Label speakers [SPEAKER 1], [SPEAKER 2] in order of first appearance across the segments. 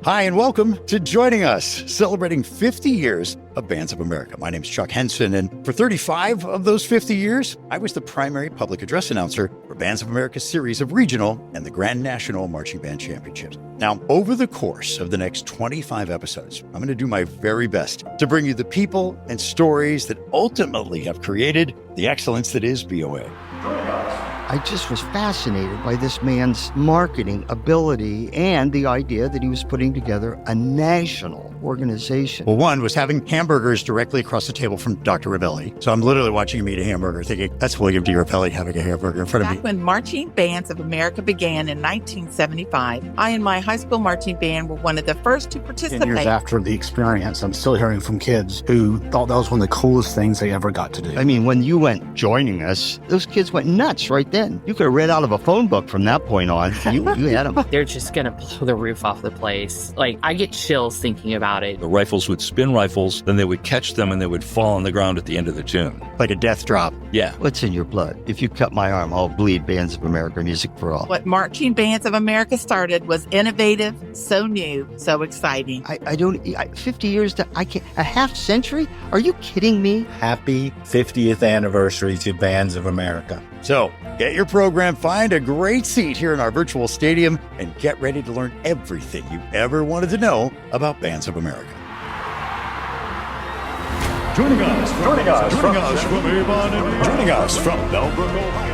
[SPEAKER 1] Hi, and welcome to Joining Us, celebrating 50 years of Bands of America. My name is Chuck Henson, and for 35 of those 50 years, I was the primary public address announcer for Bands of America's series of regional and the Grand National Marching Band Championships. Now, over the course of the next 25 episodes, I'm going to do my very best to bring you the people and stories that ultimately have created the excellence that is BOA.
[SPEAKER 2] I just was fascinated by this man's marketing ability and the idea that he was putting together a national organization.
[SPEAKER 1] Well, one was having hamburgers directly across the table from Dr. Ravelli. So I'm literally watching him eat a hamburger thinking, that's William D. Ravelli having a hamburger in front of me.
[SPEAKER 3] Back when Marching Bands of America began in 1975, I and my high school marching band were one of the first to participate.
[SPEAKER 4] 10 years after the experience, I'm still hearing from kids who thought that was one of the coolest things they ever got to do.
[SPEAKER 2] I mean, when you went joining us, those kids went nuts right then. You could have read out of a phone book from that point on. You had them.
[SPEAKER 5] They're just going to blow the roof off the place. Like, I get chills thinking about it.
[SPEAKER 6] The rifles would spin rifles, then they would catch them and they would fall on the ground at the end of the tune.
[SPEAKER 1] Like a death drop.
[SPEAKER 6] Yeah.
[SPEAKER 2] What's in your blood? If you cut my arm, I'll bleed Bands of America Music for All.
[SPEAKER 3] What Marching Bands of America started was innovative, so new, so exciting.
[SPEAKER 2] 50 years, a half century? Are you kidding me?
[SPEAKER 7] Happy 50th anniversary to Bands of America.
[SPEAKER 1] So get your program, find a great seat here in our virtual stadium, and get ready to learn everything you ever wanted to know about Bands of America. Joining us from Bellbrook, Ohio.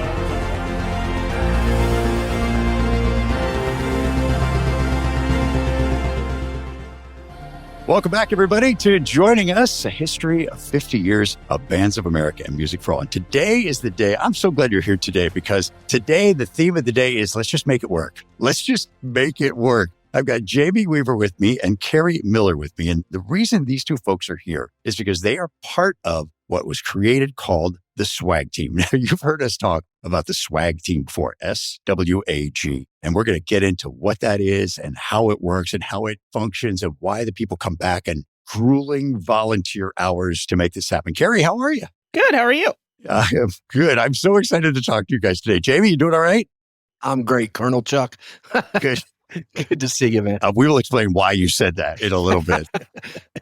[SPEAKER 1] Welcome back, everybody, to Joining Us, a history of 50 years of Bands of America and Music for All. And today is the day. I'm so glad you're here today because today, the theme of the day is let's just make it work. Let's just make it work. I've got Jamie Weaver with me and Carrie Miller with me. And the reason these two folks are here is because they are part of what was created called the SWAG team. Now, you've heard us talk about the SWAG team before, SWAG. And we're going to get into what that is and how it works and how it functions and why the people come back and grueling volunteer hours to make this happen. Carrie, how are you?
[SPEAKER 8] Good. How are you?
[SPEAKER 1] I am good. I'm so excited to talk to you guys today. Jamie, you doing all right?
[SPEAKER 4] I'm great, Colonel Chuck.
[SPEAKER 1] Good.
[SPEAKER 4] Good to see you, man.
[SPEAKER 1] We will explain why you said that in a little bit.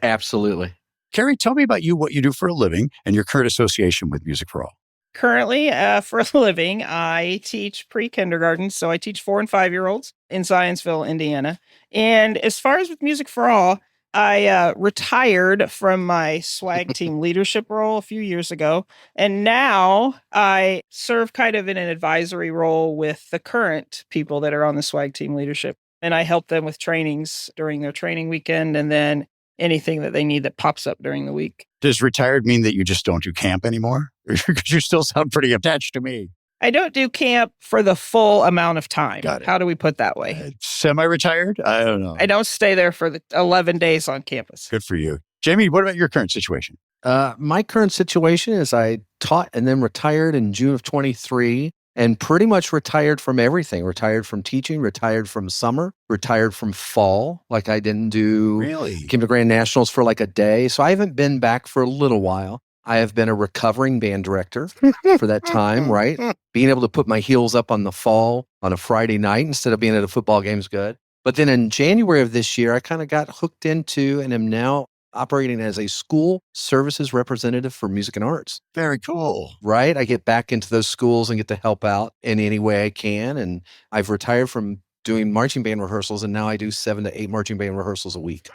[SPEAKER 4] Absolutely.
[SPEAKER 1] Carrie, tell me about you, what you do for a living, and your current association with Music for All.
[SPEAKER 8] Currently, for a living, I teach pre-kindergarten. So I teach 4 and 5-year-olds in Zionsville, Indiana. And as far as with Music for All, I retired from my SWAG team leadership role a few years ago. And now I serve kind of in an advisory role with the current people that are on the SWAG team leadership. And I help them with trainings during their training weekend and then anything that they need that pops up during the week.
[SPEAKER 1] Does retired mean that you just don't do camp anymore? Because you still sound pretty attached to me.
[SPEAKER 8] I don't do camp for the full amount of time.
[SPEAKER 1] Got it.
[SPEAKER 8] How do we put that way?
[SPEAKER 1] Semi-retired? I don't know.
[SPEAKER 8] I don't stay there for the 11 days on campus.
[SPEAKER 1] Good for you. Jamie, what about your current situation?
[SPEAKER 4] My current situation is I taught and then retired in June of 23 and pretty much retired from everything. Retired from teaching, retired from summer, retired from fall. Like I didn't do...
[SPEAKER 1] Really?
[SPEAKER 4] Came to Grand Nationals for like a day. So I haven't been back for a little while. I have been a recovering band director for that time, right? Being able to put my heels up on the fall on a Friday night instead of being at a football game is good. But then in January of this year, I kind of got hooked into and am now operating as a school services representative for music and arts.
[SPEAKER 1] Very cool.
[SPEAKER 4] Right? I get back into those schools and get to help out in any way I can. And I've retired from doing marching band rehearsals, and now I do 7 to 8 marching band rehearsals a week.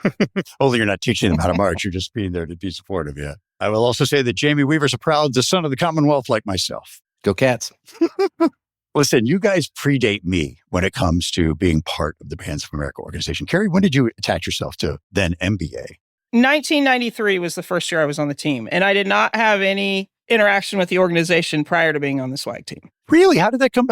[SPEAKER 1] Only you're not teaching them how to march. You're just being there to be supportive, yeah. I will also say that Jamie Weaver's a proud son of the Commonwealth like myself.
[SPEAKER 4] Go Cats.
[SPEAKER 1] Listen, you guys predate me when it comes to being part of the Bands of America organization. Carrie, when did you attach yourself to then MBA?
[SPEAKER 8] 1993 was the first year I was on the team, and I did not have any interaction with the organization prior to being on the SWAG team.
[SPEAKER 1] Really? How did that come?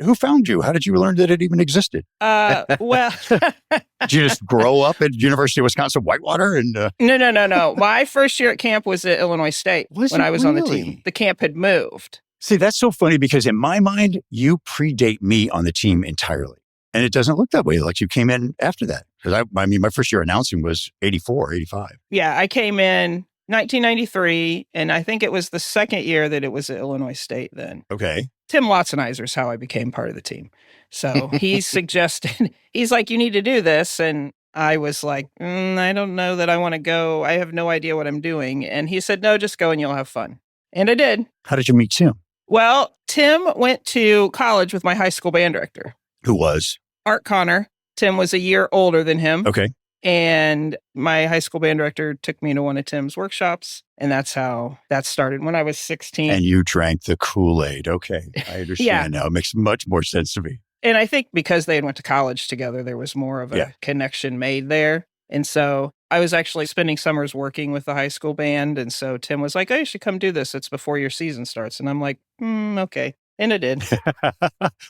[SPEAKER 1] Who found you? How did you learn that it even existed?
[SPEAKER 8] Well,
[SPEAKER 1] did you just grow up at University of Wisconsin Whitewater? And
[SPEAKER 8] No. My first year at camp was at Illinois State when I was on the
[SPEAKER 1] really?
[SPEAKER 8] team. The camp had moved.
[SPEAKER 1] See, that's so funny because in my mind, you predate me on the team entirely. And it doesn't look that way. Like you came in after that. Because I mean, my first year announcing was 84, 85.
[SPEAKER 8] Yeah, I came in 1993, and I think it was the second year that it was at Illinois State then.
[SPEAKER 1] Okay.
[SPEAKER 8] Tim Lotzenizer is how I became part of the team. So he suggested, he's like, you need to do this. And I was like, I don't know that I want to go. I have no idea what I'm doing. And he said, no, just go and you'll have fun. And I did.
[SPEAKER 1] How did you meet Tim?
[SPEAKER 8] Well, Tim went to college with my high school band director,
[SPEAKER 1] Who was?
[SPEAKER 8] Art Connor. Tim was a year older than him.
[SPEAKER 1] Okay.
[SPEAKER 8] And my high school band director took me to one of Tim's workshops. And that's how that started when I was 16.
[SPEAKER 1] And you drank the Kool-Aid. Okay. I understand now. It makes much more sense to me.
[SPEAKER 8] And I think because they had went to college together, there was more of a connection made there. And so I was actually spending summers working with the high school band. And so Tim was like, oh, you should come do this. It's before your season starts. And I'm like, okay. And it did.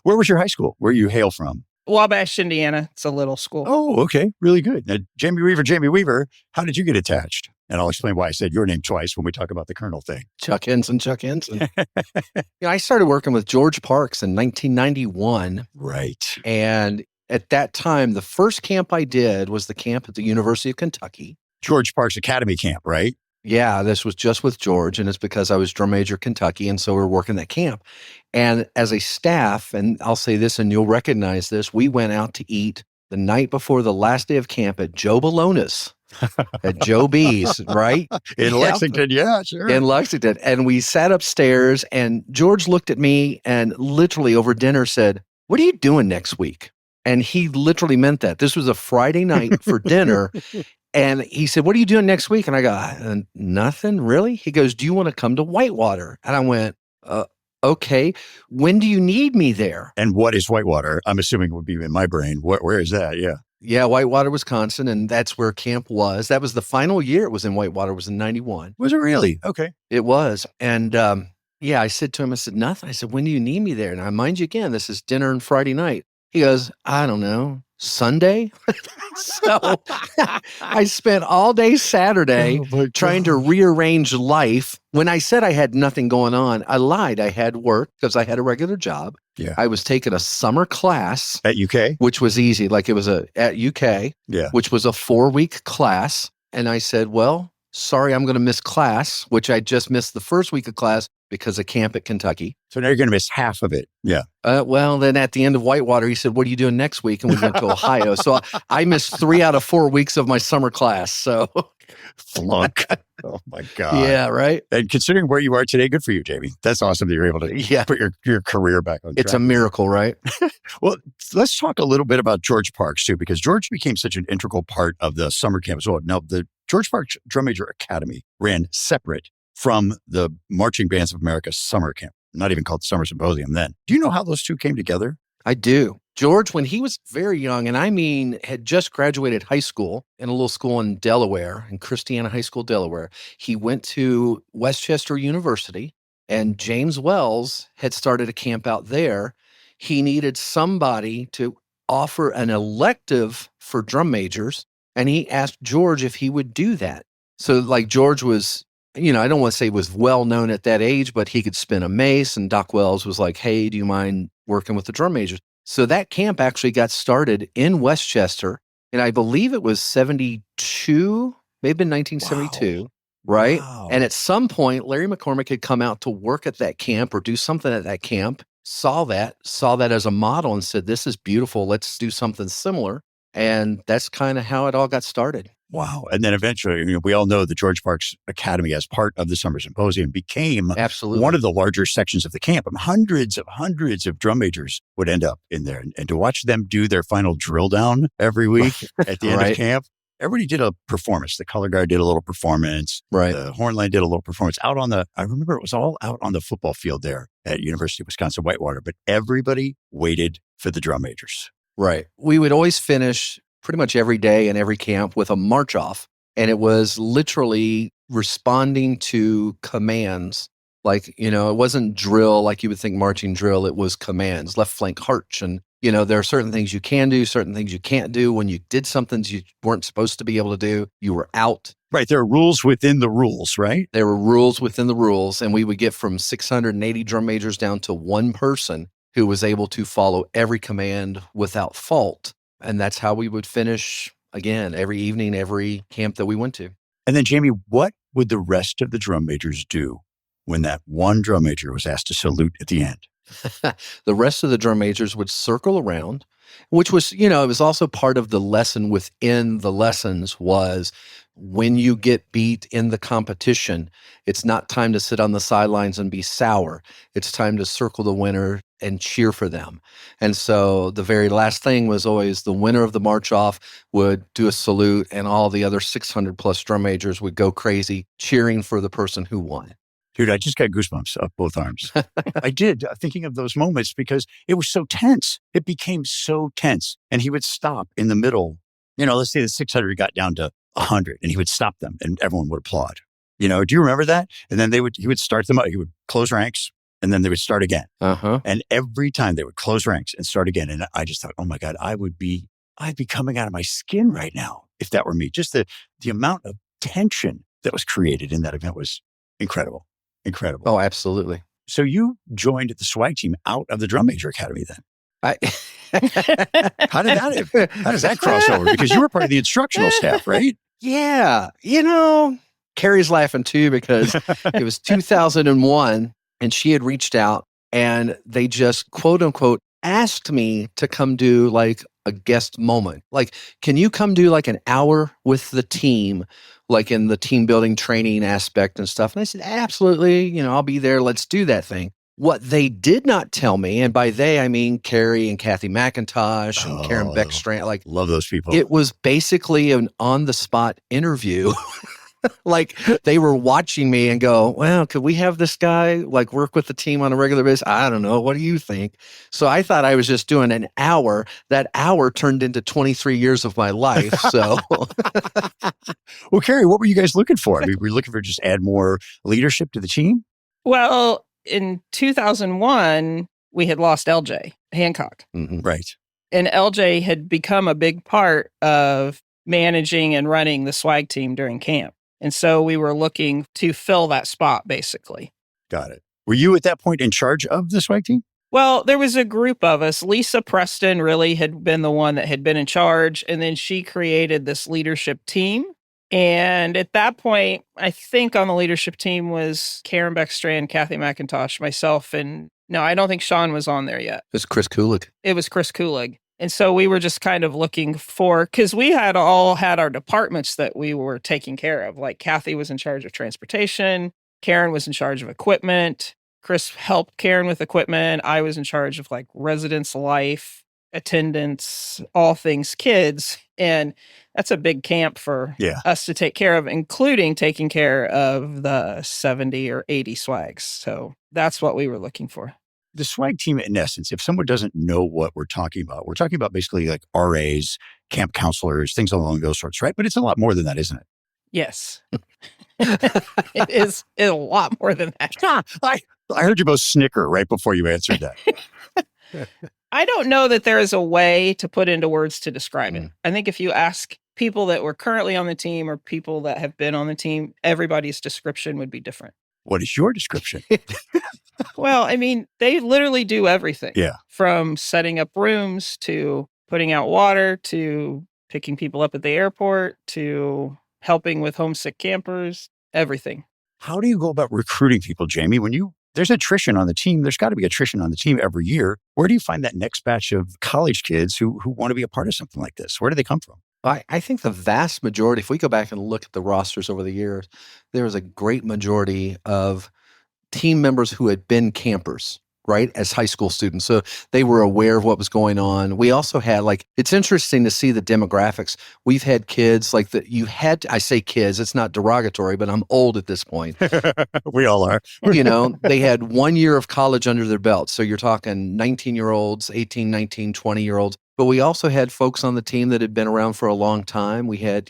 [SPEAKER 1] Where was your high school? Where you hail from?
[SPEAKER 8] Wabash, Indiana. It's a little school.
[SPEAKER 1] Oh, okay. Really good. Now, Jamie Weaver, how did you get attached? And I'll explain why I said your name twice when we talk about the Colonel thing.
[SPEAKER 4] Chuck Henson. I started working with George Parks in 1991.
[SPEAKER 1] Right.
[SPEAKER 4] And at that time, the first camp I did was the camp at the University of Kentucky.
[SPEAKER 1] George Parks Academy Camp, right?
[SPEAKER 4] Yeah, this was just with George, and it's because I was drum major Kentucky, and so we were working that camp. And as a staff, and I'll say this, and you'll recognize this, we went out to eat the night before the last day of camp at Joe Bologna's, at Joe B's, right?
[SPEAKER 1] In Lexington, yeah, sure.
[SPEAKER 4] In Lexington. And we sat upstairs, and George looked at me and literally over dinner said, what are you doing next week? And he literally meant that. This was a Friday night for dinner. And he said, what are you doing next week? And I go, nothing really. He goes, do you want to come to Whitewater? And I went, okay. When do you need me there?
[SPEAKER 1] And what is Whitewater? I'm assuming would be in my brain. Where is that? Yeah.
[SPEAKER 4] Yeah, Whitewater, Wisconsin. And that's where camp was. That was the final year it was in Whitewater, was in 91.
[SPEAKER 1] Was it really? Okay.
[SPEAKER 4] It was. And I said to him, I said, nothing. I said, when do you need me there? And I mind you again, this is dinner and Friday night. He goes, I don't know, Sunday? So I spent all day Saturday trying to rearrange life. When I said I had nothing going on, I lied. I had work because I had a regular job.
[SPEAKER 1] Yeah.
[SPEAKER 4] I was taking a summer class.
[SPEAKER 1] At UK?
[SPEAKER 4] Which was easy. Like it was at UK, which was a 4-week class. And I said, well, sorry, I'm going to miss class, which I just missed the first week of class because of camp at Kentucky.
[SPEAKER 1] So now you're going to miss half of it. Yeah.
[SPEAKER 4] Well, then at the end of Whitewater, he said, what are you doing next week? And we went to Ohio. So I missed 3 out of 4 weeks of my summer class. So
[SPEAKER 1] flunk. Oh my God.
[SPEAKER 4] Yeah, right.
[SPEAKER 1] And considering where you are today, good for you, Jamie. That's awesome that you're able to put your career back on track.
[SPEAKER 4] It's a miracle, right?
[SPEAKER 1] Well, let's talk a little bit about George Parks too, because George became such an integral part of the summer camp as well. Now, the George Parks Drum Major Academy ran separate from the Marching Bands of America summer camp, not even called the Summer Symposium then. Do you know how those two came together?
[SPEAKER 4] I do. George, when he was very young, and I mean, had just graduated high school in a little school in Delaware, in Christiana High School, Delaware, he went to Westchester University, and James Wells had started a camp out there. He needed somebody to offer an elective for drum majors, and he asked George if he would do that. So like George was, I don't want to say was well known at that age, but he could spin a mace, and Doc Wells was like, hey, do you mind working with the drum majors? So that camp actually got started in Westchester, and I believe it was 72, maybe in 1972, wow. Right? Wow. And at some point, Larry McCormick had come out to work at that camp or do something at that camp, saw that as a model and said, this is beautiful, let's do something similar. And that's kind of how it all got started.
[SPEAKER 1] Wow. And then eventually, we all know the George Parks Academy as part of the Summer Symposium became one of the larger sections of the camp. Hundreds of drum majors would end up in there. And to watch them do their final drill down every week at the end of camp, everybody did a performance. The color guard did a little performance.
[SPEAKER 4] Right.
[SPEAKER 1] The horn line did a little performance I remember it was all out on the football field there at University of Wisconsin Whitewater, but everybody waited for the drum majors.
[SPEAKER 4] Right. We would always finish pretty much every day in every camp with a march off. And it was literally responding to commands. Like, it wasn't drill like you would think marching drill. It was commands, left flank march. And, there are certain things you can do, certain things you can't do. When you did something you weren't supposed to be able to do, you were out.
[SPEAKER 1] Right. There are rules within the rules, right?
[SPEAKER 4] There were rules within the rules. And we would get from 680 drum majors down to one person who was able to follow every command without fault. And that's how we would finish, again, every evening, every camp that we went to.
[SPEAKER 1] And then, Jamie, what would the rest of the drum majors do when that one drum major was asked to salute at the end?
[SPEAKER 4] The rest of the drum majors would circle around, which was, it was also part of the lesson within the lessons was when you get beat in the competition, it's not time to sit on the sidelines and be sour. It's time to circle the winner and cheer for them. And so the very last thing was always the winner of the march off would do a salute and all the other 600 plus drum majors would go crazy cheering for the person who won.
[SPEAKER 1] Dude, I just got goosebumps up both arms. I did, thinking of those moments because it was so tense. It became so tense. And he would stop in the middle. Let's say the 600 got down to 100 and he would stop them and everyone would applaud. Do you remember that? And then he would start them out. He would close ranks and then they would start again. And every time they would close ranks and start again. And I just thought, oh my God, I'd be coming out of my skin right now if that were me. Just the amount of tension that was created in that event was incredible. Incredible.
[SPEAKER 4] Oh, absolutely.
[SPEAKER 1] So you joined the swag team out of the Drum Major Academy then? How does that cross over? Because you were part of the instructional staff, right?
[SPEAKER 4] Yeah. Carrie's laughing too because it was 2001 and she had reached out and they just quote unquote asked me to come do like a guest moment. Like, can you come do like an hour with the team, like in the team building training aspect and stuff? And I said, absolutely, I'll be there. Let's do that thing. What they did not tell me, and by they, I mean Carrie and Kathy McIntosh and Karen Beckstrand.
[SPEAKER 1] Love those people.
[SPEAKER 4] It was basically an on-the-spot interview. Like they were watching me and go, well, could we have this guy like work with the team on a regular basis? I don't know. What do you think? So I thought I was just doing an hour. That hour turned into 23 years of my life. So,
[SPEAKER 1] well, Carrie, what were you guys looking for? I mean, were you looking for just add more leadership to the team?
[SPEAKER 8] Well, in 2001, we had lost LJ Hancock.
[SPEAKER 1] Mm-hmm. Right.
[SPEAKER 8] And LJ had become a big part of managing and running the swag team during camp. And so we were looking to fill that spot, basically.
[SPEAKER 1] Got it. Were you at that point in charge of the swag team?
[SPEAKER 8] Well, there was a group of us. Lisa Preston really had been the one that had been in charge. And then she created this leadership team. And at that point, I think on the leadership team was Karen Beckstrand, Kathy McIntosh, myself, and no, I don't think Sean was on there yet.
[SPEAKER 4] It was Chris Kulig.
[SPEAKER 8] It was Chris Kulig. And so we were just kind of looking for, because we had all had our departments that we were taking care of. Like Kathy was in charge of transportation. Karen was in charge of equipment. Chris helped Karen with equipment. I was in charge of like residence life, attendance, all things kids. And that's a big camp for us to take care of, including taking care of the 70 or 80 swags. So that's what we were looking for.
[SPEAKER 1] The swag team, in essence, if someone doesn't know what we're talking about basically like RAs, camp counselors, things along those sorts, right? But it's a lot more than that, isn't it?
[SPEAKER 8] Yes. It is a lot more than that.
[SPEAKER 1] I heard you both snicker right before you answered that.
[SPEAKER 8] I don't know that there is a way to put into words to describe it. I think if you ask people that were currently on the team or people that have been on the team, everybody's description would be different.
[SPEAKER 1] What is your description?
[SPEAKER 8] Well, I mean, they literally do everything.
[SPEAKER 1] Yeah.
[SPEAKER 8] From setting up rooms to putting out water to picking people up at the airport to helping with homesick campers, everything.
[SPEAKER 1] How do you go about recruiting people, Jamie? There's attrition on the team. There's got to be attrition on the team every year. Where do you find that next batch of college kids who want to be a part of something like this? Where do they come from?
[SPEAKER 4] I think the vast majority, if we go back and look at the rosters over the years, there was a great majority of team members who had been campers, right, as high school students. So they were aware of what was going on. We also had, it's interesting to see the demographics. We've had kids I say kids, it's not derogatory, but I'm old at this point.
[SPEAKER 1] We all are.
[SPEAKER 4] They had 1 year of college under their belt. So you're talking 19-year-olds, 18, 19, 20-year-olds. But we also had folks on the team that had been around for a long time. We had,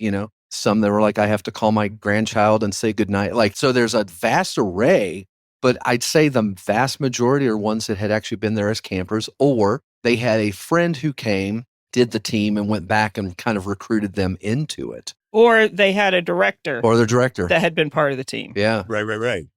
[SPEAKER 4] some that were like, I have to call my grandchild and say goodnight. So there's a vast array. But I'd say the vast majority are ones that had actually been there as campers, or they had a friend who came, did the team, and went back and kind of recruited them into it.
[SPEAKER 8] Or they had a director.
[SPEAKER 4] Or their director.
[SPEAKER 8] That had been part of the team.
[SPEAKER 4] Yeah.
[SPEAKER 1] Right.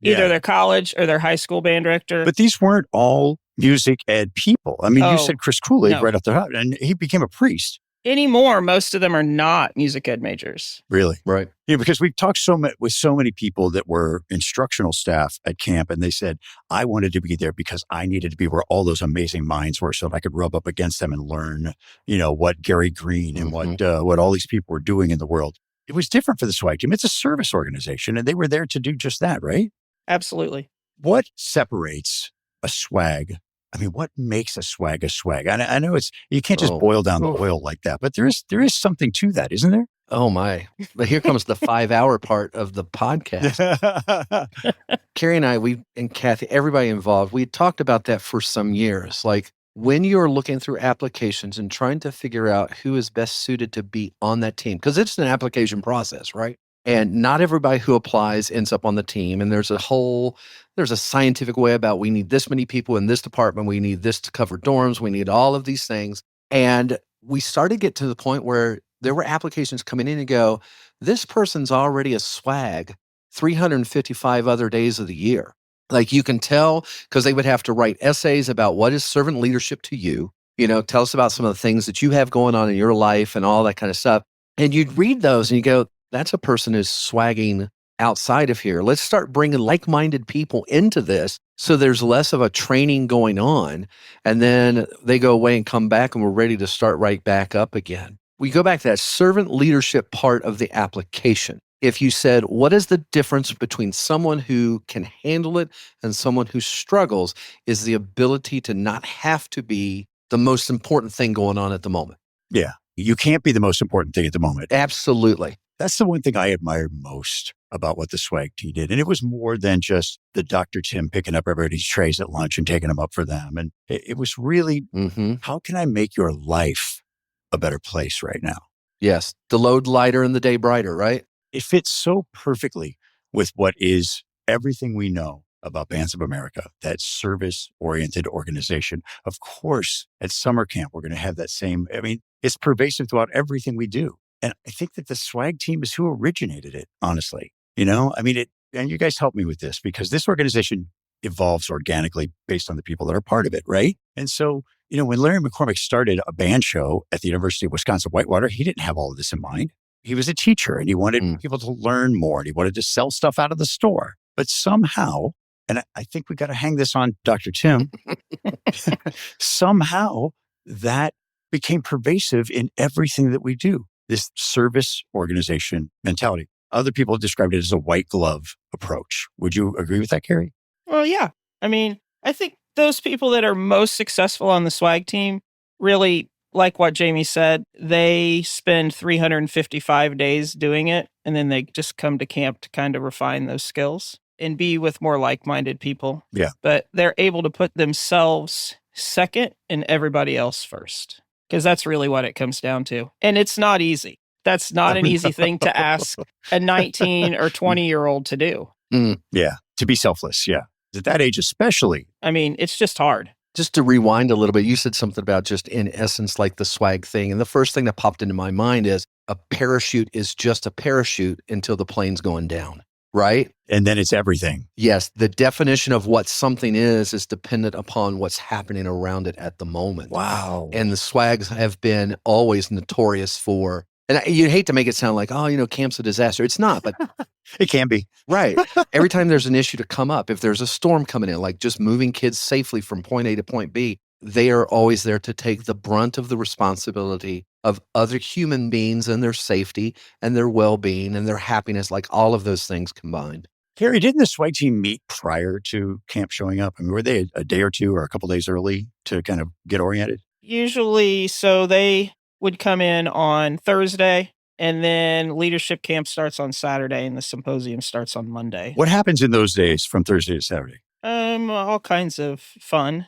[SPEAKER 8] Either their college or their high school band director.
[SPEAKER 1] But these weren't all music ed people. I mean, you said Chris Kulig right off the top, and he became a priest.
[SPEAKER 8] Anymore, most of them are not music ed majors.
[SPEAKER 1] Really?
[SPEAKER 4] Right.
[SPEAKER 1] Because we've talked with so many people that were instructional staff at camp, and they said, I wanted to be there because I needed to be where all those amazing minds were so that I could rub up against them and learn, what Gary Green and what all these people were doing in the world. It was different for the swag team. It's a service organization, and they were there to do just that, right?
[SPEAKER 8] Absolutely.
[SPEAKER 1] What separates a swag? I mean, what makes a swag a swag? I know you can't just boil down the oil like that, but there is something to that, isn't there?
[SPEAKER 4] Oh my. But here comes the 5-hour part of the podcast. Carrie and I, and Kathy, everybody involved, we talked about that for some years. Like when you're looking through applications and trying to figure out who is best suited to be on that team, because it's an application process, right? And not everybody who applies ends up on the team. And there's a scientific way about we need this many people in this department. We need this to cover dorms. We need all of these things. And we started to get to the point where there were applications coming in and go, this person's already a swag 355 other days of the year. Like you can tell because they would have to write essays about what is servant leadership to you. Tell us about some of the things that you have going on in your life and all that kind of stuff. And you'd read those and you go, that's a person who's swagging outside of here. Let's start bringing like-minded people into this so there's less of a training going on. And then they go away and come back and we're ready to start right back up again. We go back to that servant leadership part of the application. If you said, what is the difference between someone who can handle it and someone who struggles is the ability to not have to be the most important thing going on at the moment.
[SPEAKER 1] Yeah. You can't be the most important thing at the moment.
[SPEAKER 4] Absolutely.
[SPEAKER 1] That's the one thing I admired most about what the swag team did. And it was more than just the Dr. Tim picking up everybody's trays at lunch and taking them up for them. And it was really, how can I make your life a better place right now?
[SPEAKER 4] Yes. The load lighter and the day brighter, right?
[SPEAKER 1] It fits so perfectly with what is everything we know about Bands of America, that service-oriented organization. Of course, at summer camp, we're going to have that same, it's pervasive throughout everything we do. And I think that the swag team is who originated it, honestly. And you guys help me with this because this organization evolves organically based on the people that are part of it, right? And so, when Larry McCormick started a band show at the University of Wisconsin-Whitewater, he didn't have all of this in mind. He was a teacher and he wanted people to learn more and he wanted to sell stuff out of the store. But somehow, and I think we got to hang this on Dr. Tim, somehow that became pervasive in everything that we do. This service organization mentality. Other people described it as a white glove approach. Would you agree with that, Carrie?
[SPEAKER 8] Well, yeah. I think those people that are most successful on the swag team really, like what Jamie said, they spend 355 days doing it, and then they just come to camp to kind of refine those skills and be with more like-minded people.
[SPEAKER 1] Yeah.
[SPEAKER 8] But they're able to put themselves second and everybody else first. Because that's really what it comes down to. And it's not easy. That's not an easy thing to ask a 19 or 20-year-old to do.
[SPEAKER 1] Yeah, to be selfless, yeah. At that age especially.
[SPEAKER 8] It's just hard.
[SPEAKER 4] Just to rewind a little bit, you said something about just in essence like the swag thing. And the first thing that popped into my mind is a parachute is just a parachute until the plane's going down, right?
[SPEAKER 1] And then it's everything.
[SPEAKER 4] Yes, the definition of what something is dependent upon what's happening around it at the moment.
[SPEAKER 1] Wow.
[SPEAKER 4] And the swags have been always notorious for, and you hate to make it sound like, camp's a disaster. It's not, but
[SPEAKER 1] it can be.
[SPEAKER 4] Right. Every time there's an issue to come up, if there's a storm coming in, like just moving kids safely from point A to point B, they are always there to take the brunt of the responsibility of other human beings and their safety and their well-being and their happiness, like all of those things combined.
[SPEAKER 1] Carrie, didn't the swag team meet prior to camp showing up? Were they a day or two or a couple days early to kind of get oriented?
[SPEAKER 8] Usually, so they would come in on Thursday, and then leadership camp starts on Saturday, and the symposium starts on Monday.
[SPEAKER 1] What happens in those days from Thursday to Saturday?
[SPEAKER 8] All kinds of fun.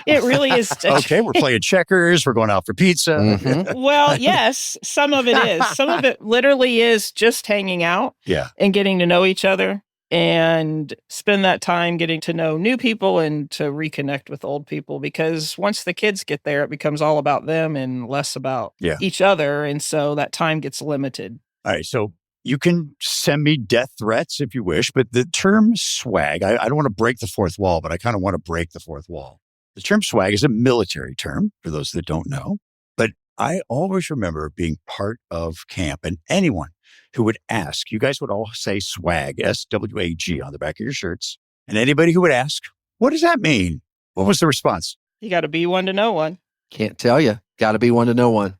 [SPEAKER 8] It really is.
[SPEAKER 1] Okay, we're playing checkers. We're going out for pizza.
[SPEAKER 4] Mm-hmm.
[SPEAKER 8] Well, yes, some of it is. Some of it literally is just hanging out and getting to know each other and spend that time getting to know new people and to reconnect with old people. Because once the kids get there, it becomes all about them and less about each other. And so that time gets limited.
[SPEAKER 1] All right, so you can send me death threats if you wish, but the term swag, I don't want to break the fourth wall, but I kind of want to break the fourth wall. The term swag is a military term, for those that don't know, but I always remember being part of camp and anyone who would ask, you guys would all say swag, SWAG on the back of your shirts. And anybody who would ask, what does that mean? What was the response?
[SPEAKER 8] You got to be one to know one.
[SPEAKER 4] Can't tell you. Got to be one to know one.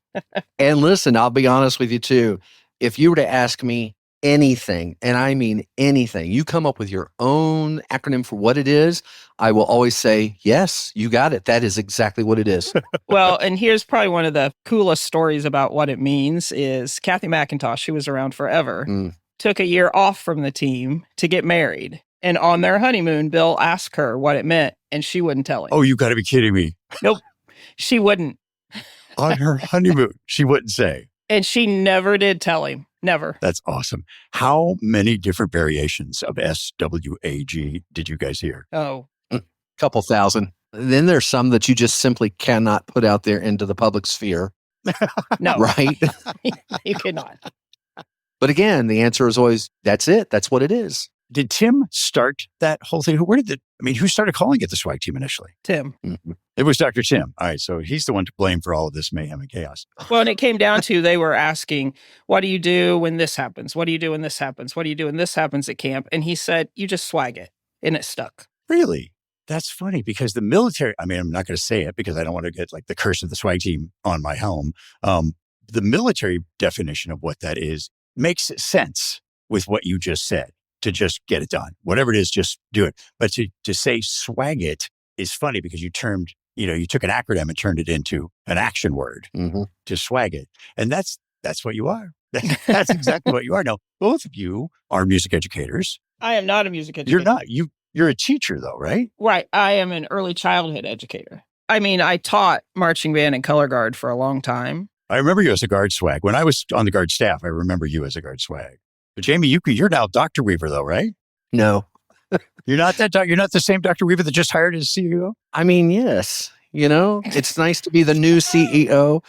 [SPEAKER 4] And listen, I'll be honest with you too. If you were to ask me anything, and I mean anything, you come up with your own acronym for what it is, I will always say, yes, you got it. That is exactly what it is.
[SPEAKER 8] Well, and here's probably one of the coolest stories about what it means is Kathy McIntosh, who was around forever, took a year off from the team to get married. And on their honeymoon, Bill asked her what it meant, and she wouldn't tell him.
[SPEAKER 1] Oh, you got to be kidding me.
[SPEAKER 8] Nope. She wouldn't.
[SPEAKER 1] On her honeymoon, she wouldn't say.
[SPEAKER 8] And she never did tell him. Never.
[SPEAKER 1] That's awesome. How many different variations of SWAG did you guys hear?
[SPEAKER 8] Oh,
[SPEAKER 4] Couple thousand. Then there's some that you just simply cannot put out there into the public sphere.
[SPEAKER 8] no.
[SPEAKER 4] Right?
[SPEAKER 8] You cannot.
[SPEAKER 4] But again, the answer is always, that's it. That's what it is.
[SPEAKER 1] Did Tim start that whole thing? Who started calling it the swag team initially?
[SPEAKER 8] Tim.
[SPEAKER 4] Mm-hmm.
[SPEAKER 1] It was Dr. Tim. All right. So he's the one to blame for all of this mayhem and chaos.
[SPEAKER 8] Well, and it came down to they were asking, what do you do when this happens? What do you do when this happens? What do you do when this happens at camp? And he said, you just swag it. And it stuck.
[SPEAKER 1] Really? That's funny because the military, I'm not going to say it because I don't want to get like the curse of the swag team on my helm. The military definition of what that is makes sense with what you just said, to just get it done. Whatever it is, just do it. But to say swag it is funny because you took an acronym and turned it into an action word to swag it. And that's what you are. That's exactly what you are. Now, both of you are music educators.
[SPEAKER 8] I am not a music educator.
[SPEAKER 1] You're not. You're a teacher though, right?
[SPEAKER 8] Right. I am an early childhood educator. I mean, I taught marching band and color guard for a long time.
[SPEAKER 1] I remember you as a guard swag. When I was on the guard staff, I remember you as a guard swag. But Jamie, you're now Dr. Weaver though, right?
[SPEAKER 4] No.
[SPEAKER 1] You're not you're not the same Dr. Weaver that just hired as CEO?
[SPEAKER 4] I mean, yes. It's nice to be the new CEO.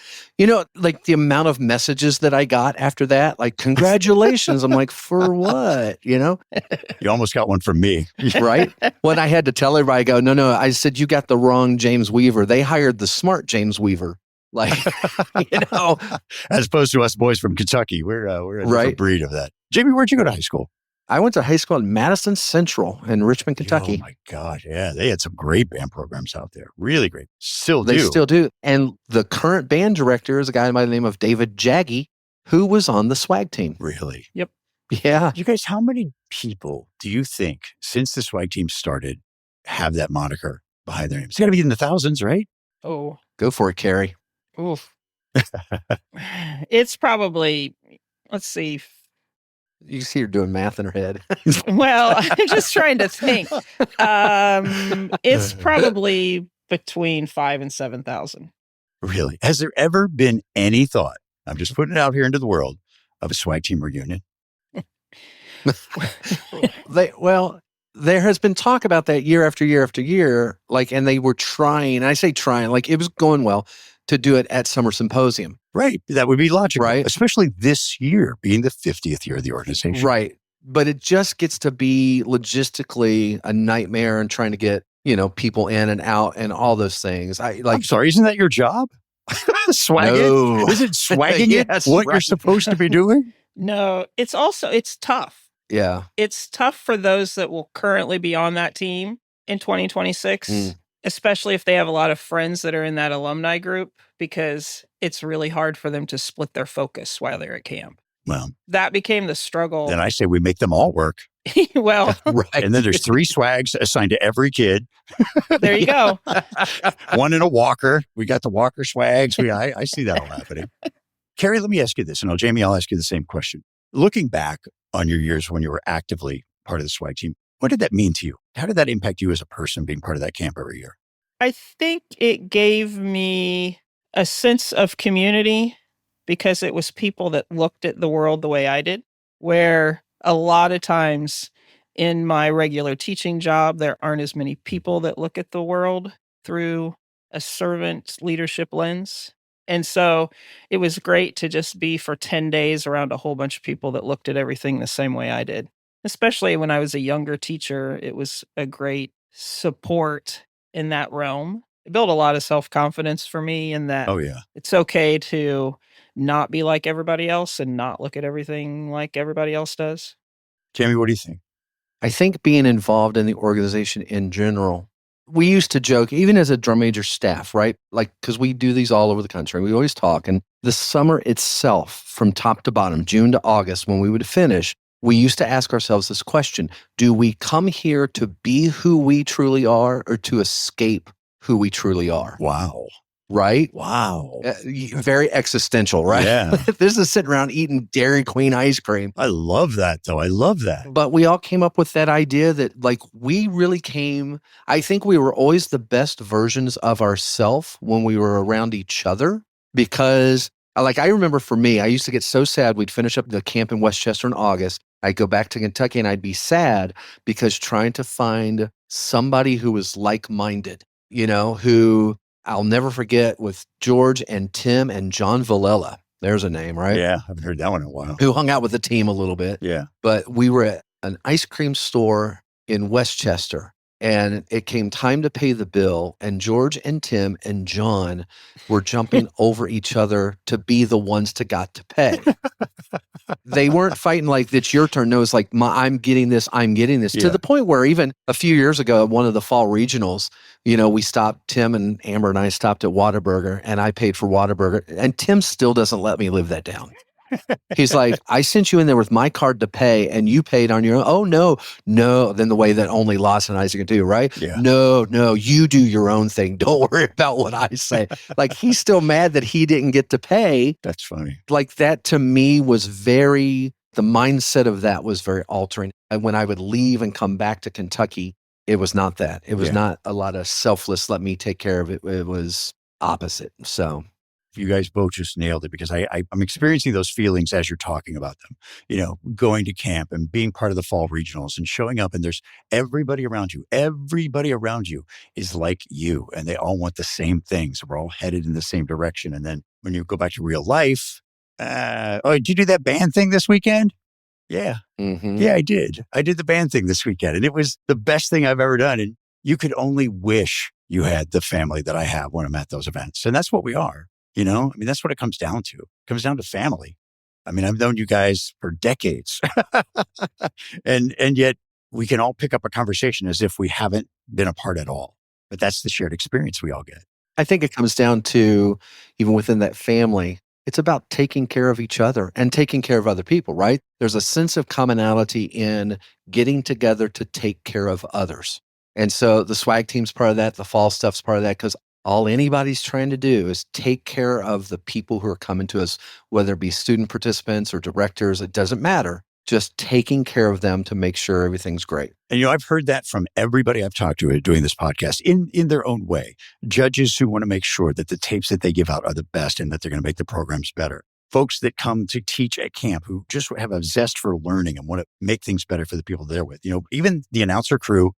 [SPEAKER 4] Like the amount of messages that I got after that, like, congratulations. I'm like, for what?
[SPEAKER 1] You almost got one from me.
[SPEAKER 4] Right? When I had to tell everybody, I go, no, I said, you got the wrong James Weaver. They hired the smart James Weaver. Like,
[SPEAKER 1] as opposed to us boys from Kentucky. We're a different breed of that. Jamie, where'd you go to high school?
[SPEAKER 4] I went to high school in Madison Central in Richmond, Kentucky.
[SPEAKER 1] Oh my God. Yeah. They had some great band programs out there. Really great. They
[SPEAKER 4] still do. And the current band director is a guy by the name of David Jaggy, who was on the swag team.
[SPEAKER 1] Really?
[SPEAKER 8] Yep.
[SPEAKER 4] Yeah.
[SPEAKER 1] You guys, how many people do you think since the swag team started have that moniker behind their name? It's got to be in the thousands, right?
[SPEAKER 8] Oh.
[SPEAKER 4] Go for it, Carrie.
[SPEAKER 8] Oof. It's probably, let's see.
[SPEAKER 4] You see her doing math in her head.
[SPEAKER 8] Well, I'm just trying to think. It's probably between 5,000 and 7,000.
[SPEAKER 1] Really? Has there ever been any thought, I'm just putting it out here into the world, of a swag team reunion?
[SPEAKER 4] There has been talk about that year after year after year, and they were trying, and I say trying, like it was going well, to do it at Summer Symposium.
[SPEAKER 1] Right. That would be logical.
[SPEAKER 4] Right.
[SPEAKER 1] Especially this year being the 50th year of the organization.
[SPEAKER 4] Right. But it just gets to be logistically a nightmare and trying to get, people in and out and all those things.
[SPEAKER 1] I'm sorry, isn't that your job? Swagging?
[SPEAKER 4] No.
[SPEAKER 1] Is it swagging
[SPEAKER 4] Yes,
[SPEAKER 1] it? What
[SPEAKER 4] right.
[SPEAKER 1] you're supposed to be doing?
[SPEAKER 8] No, it's tough.
[SPEAKER 4] Yeah.
[SPEAKER 8] It's tough for those that will currently be on that team in 2026, especially if they have a lot of friends that are in that alumni group, because it's really hard for them to split their focus while they're at camp.
[SPEAKER 1] Well,
[SPEAKER 8] that became the struggle.
[SPEAKER 1] Then I say we make them all work.
[SPEAKER 8] Well,
[SPEAKER 4] right.
[SPEAKER 1] And then there's 3 swags assigned to every kid.
[SPEAKER 8] There you go.
[SPEAKER 1] One in a walker. We got the walker swags. I see that all happening. Carrie, let me ask you this. And Jamie, I'll ask you the same question. Looking back on your years when you were actively part of the swag team, what did that mean to you? How did that impact you as a person being part of that camp every year?
[SPEAKER 8] I think it gave me a sense of community because it was people that looked at the world the way I did, where a lot of times in my regular teaching job, there aren't as many people that look at the world through a servant leadership lens. And so it was great to just be for 10 days around a whole bunch of people that looked at everything the same way I did. Especially when I was a younger teacher, it was a great support in that realm. it built a lot of self-confidence for me in that
[SPEAKER 1] Oh, yeah.
[SPEAKER 8] it's okay to not be like everybody else and not look at everything like everybody else does.
[SPEAKER 1] Jamie, what do you think?
[SPEAKER 4] I think being involved in the organization in general, we used to joke, even as a drum major staff, right? Like, because we do these all over the country. We always talk. And the summer itself, from top to bottom, June to August, when we would finish, we used to ask ourselves this question: do we come here to be who we truly are or to escape who we truly are?
[SPEAKER 1] Wow.
[SPEAKER 4] Right?
[SPEAKER 1] Wow.
[SPEAKER 4] Very existential, right?
[SPEAKER 1] Yeah.
[SPEAKER 4] This is sitting around eating Dairy Queen ice cream.
[SPEAKER 1] I love that, though. I love that.
[SPEAKER 4] But we all came up with that idea that, like, we really came, I think we were always the best versions of ourselves when we were around each other, because, like, I remember for me, I used to get so sad. We'd finish up the camp in Westchester in August. I'd go back to Kentucky and I'd be sad because trying to find somebody who was like-minded, who I'll never forget, with George and Tim and John Villella. There's a name, right?
[SPEAKER 1] Yeah, I haven't heard that one in a while.
[SPEAKER 4] Who hung out with the team a little bit.
[SPEAKER 1] Yeah.
[SPEAKER 4] But we were at an ice cream store in Westchester, and it came time to pay the bill, and George and Tim and John were jumping over each other to be the ones to got to pay. They weren't fighting like, it's your turn. No, it's like, I'm getting this,
[SPEAKER 1] Yeah.
[SPEAKER 4] to the point where even a few years ago at one of the fall regionals, we stopped, Tim and Amber and I stopped at Whataburger, and I paid for Whataburger, and Tim still doesn't let me live that down. He's like, I sent you in there with my card to pay and you paid on your own. Oh, no. Then the way that only Lawson and Isaac can do, right?
[SPEAKER 1] Yeah.
[SPEAKER 4] No, you do your own thing. Don't worry about what I say. Like, he's still mad that he didn't get to pay.
[SPEAKER 1] That's funny.
[SPEAKER 4] Like, that to me was the mindset of that was very altering. And when I would leave and come back to Kentucky, it was not that. It was not a lot of selfless, let me take care of it. It was opposite. So
[SPEAKER 1] you guys both just nailed it, because I'm experiencing those feelings as you're talking about them, going to camp and being part of the fall regionals and showing up, and there's everybody around you is like you, and they all want the same things. We're all headed in the same direction. And then when you go back to real life, did you do that band thing this weekend? Yeah.
[SPEAKER 4] Mm-hmm.
[SPEAKER 1] Yeah, I did. I did the band thing this weekend, and it was the best thing I've ever done. And you could only wish you had the family that I have when I'm at those events. And that's what we are. That's what it comes down to. It comes down to family. I've known you guys for decades. and yet we can all pick up a conversation as if we haven't been apart at all. But that's the shared experience we all get.
[SPEAKER 4] I think it comes down to, even within that family, it's about taking care of each other and taking care of other people, right? There's a sense of commonality in getting together to take care of others. And so the swag team's part of that. The fall stuff's part of that, because all anybody's trying to do is take care of the people who are coming to us, whether it be student participants or directors, it doesn't matter. Just taking care of them to make sure everything's great.
[SPEAKER 1] And, I've heard that from everybody I've talked to doing this podcast in their own way. Judges who want to make sure that the tapes that they give out are the best and that they're going to make the programs better. Folks that come to teach at camp who just have a zest for learning and want to make things better for the people they're with. Even the announcer crew,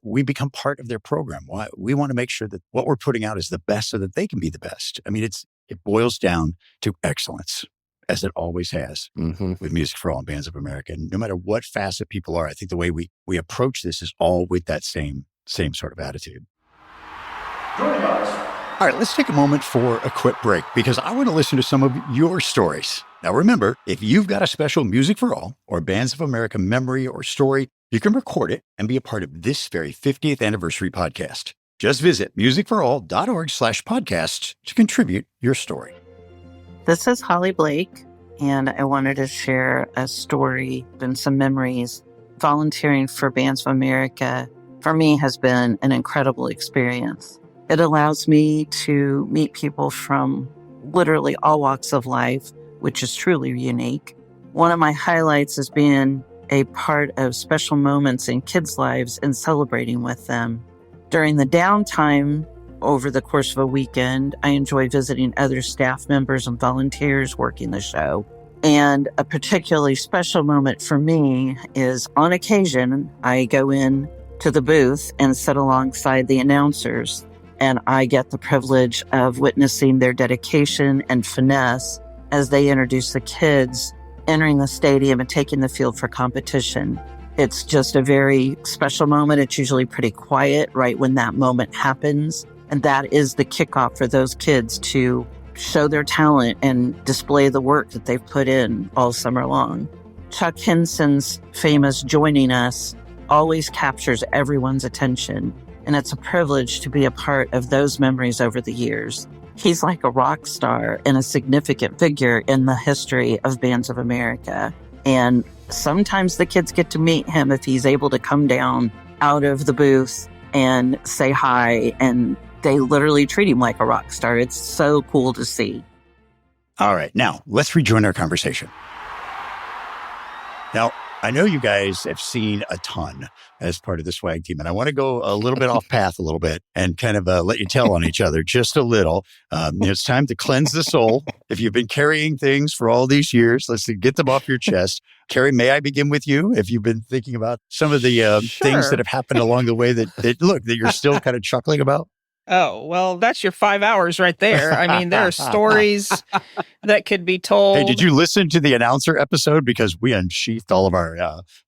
[SPEAKER 1] we become part of their program. Why? We want to make sure that what we're putting out is the best so that they can be the best. It boils down to excellence, as it always has with Music for All and Bands of America. And no matter what facet people are, I think the way we approach this is all with that same sort of attitude. Joining us. All right, let's take a moment for a quick break, because I want to listen to some of your stories. Now, remember, if you've got a special Music for All or Bands of America memory or story, you can record it and be a part of this very 50th anniversary podcast. Just visit musicforall.org/podcast to contribute your story.
[SPEAKER 9] This is Holly Blake, and I wanted to share a story and some memories. Volunteering for Bands of America, for me, has been an incredible experience. It allows me to meet people from literally all walks of life, which is truly unique. One of my highlights is being a part of special moments in kids' lives and celebrating with them. During the downtime over the course of a weekend, I enjoy visiting other staff members and volunteers working the show. And a particularly special moment for me is, on occasion, I go in to the booth and sit alongside the announcers, and I get the privilege of witnessing their dedication and finesse as they introduce the kids entering the stadium and taking the field for competition. It's just a very special moment. It's usually pretty quiet right when that moment happens. And that is the kickoff for those kids to show their talent and display the work that they've put in all summer long. Chuck Henson's famous "Joining Us" always captures everyone's attention, and it's a privilege to be a part of those memories over the years. He's like a rock star and a significant figure in the history of Bands of America. And sometimes the kids get to meet him if he's able to come down out of the booth and say hi, and they literally treat him like a rock star. It's so cool to see.
[SPEAKER 1] All right. Now, let's rejoin our conversation. Now, I know you guys have seen a ton as part of the swag team, and I want to go a little bit off path a little bit and kind of let you tell on each other just a little. It's time to cleanse the soul. If you've been carrying things for all these years, let's get them off your chest. Carrie, may I begin with you? If you've been thinking about some of the things that have happened along the way that you're still kind of chuckling about?
[SPEAKER 8] Oh, well, that's your 5 hours right there. I mean, there are stories that could be told.
[SPEAKER 1] Hey, did you listen to the announcer episode? Because we unsheathed all of our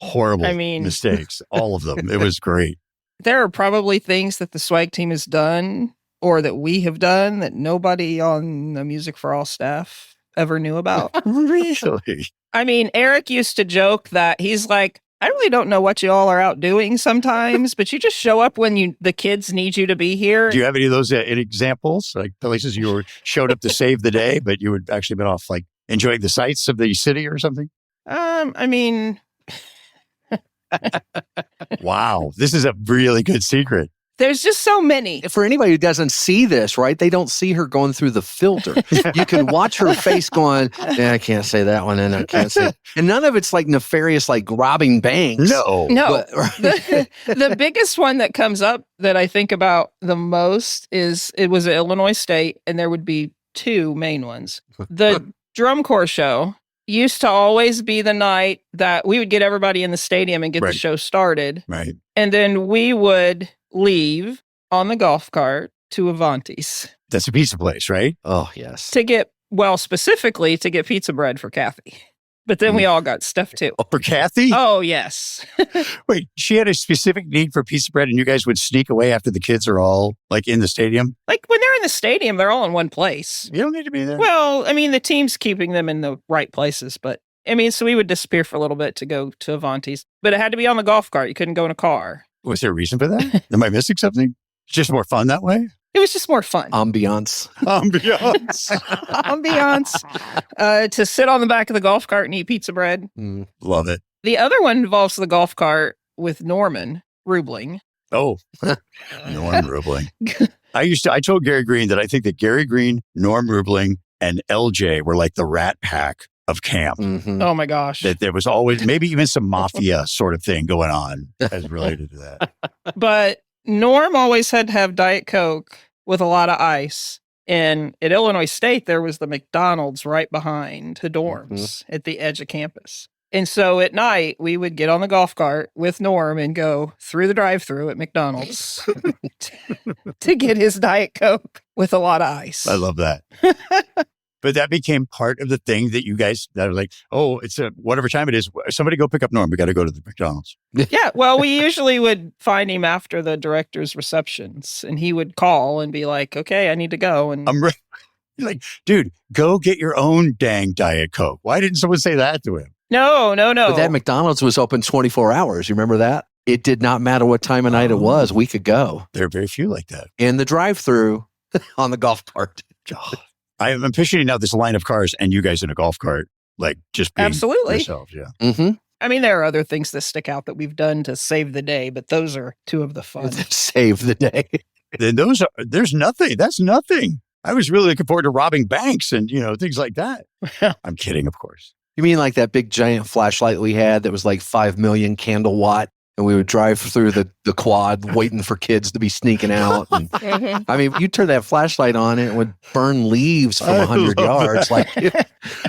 [SPEAKER 1] horrible mistakes, all of them. It was great.
[SPEAKER 8] There are probably things that the swag team has done or that we have done that nobody on the Music for All staff ever knew about.
[SPEAKER 1] Really?
[SPEAKER 8] I mean, Eric used to joke that he's like, I really don't know what you all are out doing sometimes, but you just show up when the kids need you to be here.
[SPEAKER 1] Do you have any of those examples, like places you showed up to save the day, but you had actually been off like enjoying the sights of the city or something?
[SPEAKER 8] I mean,
[SPEAKER 1] wow, this is a really good secret.
[SPEAKER 8] There's just so many.
[SPEAKER 4] For anybody who doesn't see this, right? They don't see her going through the filter. You can watch her face going, yeah, I can't say that one, and I can't say. And none of it's like nefarious, like robbing banks.
[SPEAKER 1] No.
[SPEAKER 4] But,
[SPEAKER 8] The biggest one that comes up that I think about the most is it was at Illinois State, and there would be two main ones. The drum corps show used to always be the night that we would get everybody in the stadium and get the show started.
[SPEAKER 1] Right.
[SPEAKER 8] And then we would leave on the golf cart to Avanti's.
[SPEAKER 1] That's a pizza place, right?
[SPEAKER 4] Oh, yes.
[SPEAKER 8] Specifically to get pizza bread for Kathy. But then we all got stuff too.
[SPEAKER 1] Oh, for Kathy?
[SPEAKER 8] Oh, yes.
[SPEAKER 1] Wait, she had a specific need for pizza bread and you guys would sneak away after the kids are all like in the stadium?
[SPEAKER 8] Like when they're in the stadium, they're all in one place.
[SPEAKER 1] You don't need to be there.
[SPEAKER 8] Well, I mean, the team's keeping them in the right places, but I mean, so we would disappear for a little bit to go to Avanti's, but it had to be on the golf cart. You couldn't go in a car.
[SPEAKER 1] Was there a reason for that? Am I missing something? It's just more fun that way?
[SPEAKER 8] It was just more fun.
[SPEAKER 4] Ambiance.
[SPEAKER 8] Ambiance. To sit on the back of the golf cart and eat pizza bread.
[SPEAKER 1] Love it.
[SPEAKER 8] The other one involves the golf cart with Norman Rubling.
[SPEAKER 1] Oh, Norm Rubling. I told Gary Green that I think that Gary Green, Norm Rubling, and LJ were like the Rat Pack of camp.
[SPEAKER 4] Mm-hmm.
[SPEAKER 8] Oh my gosh.
[SPEAKER 1] That there was always maybe even some mafia sort of thing going on as related to that.
[SPEAKER 8] But Norm always had to have Diet Coke with a lot of ice. And at Illinois State, there was the McDonald's right behind the dorms at the edge of campus. And so at night, we would get on the golf cart with Norm and go through the drive-thru at McDonald's to get his Diet Coke with a lot of ice.
[SPEAKER 1] I love that. But that became part of the thing that you guys that are like, oh, it's whatever time it is. Somebody go pick up Norm. We got to go to the McDonald's.
[SPEAKER 8] Yeah. Well, we usually would find him after the director's receptions and he would call and be like, okay, I need to go. And
[SPEAKER 1] I'm You're like, dude, go get your own dang Diet Coke. Why didn't someone say that to him?
[SPEAKER 8] No.
[SPEAKER 4] But that McDonald's was open 24 hours. You remember that? It did not matter what time of night it was. We could go.
[SPEAKER 1] There are very few like that.
[SPEAKER 4] In the drive-thru on the golf cart.
[SPEAKER 1] I'm picturing now this line of cars and you guys in a golf cart, like just being
[SPEAKER 8] absolutely
[SPEAKER 1] yourselves. Yeah.
[SPEAKER 4] Mm-hmm.
[SPEAKER 8] I mean, there are other things that stick out that we've done to save the day, but those are two of the fun.
[SPEAKER 4] Save the day.
[SPEAKER 1] Then there's nothing. That's nothing. I was really looking forward to robbing banks and, things like that. I'm kidding, of course.
[SPEAKER 4] You mean like that big giant flashlight we had that was like 5 million candle watt? And we would drive through the quad waiting for kids to be sneaking out. And, I mean, you turn that flashlight on and it would burn leaves from 100 yards. Like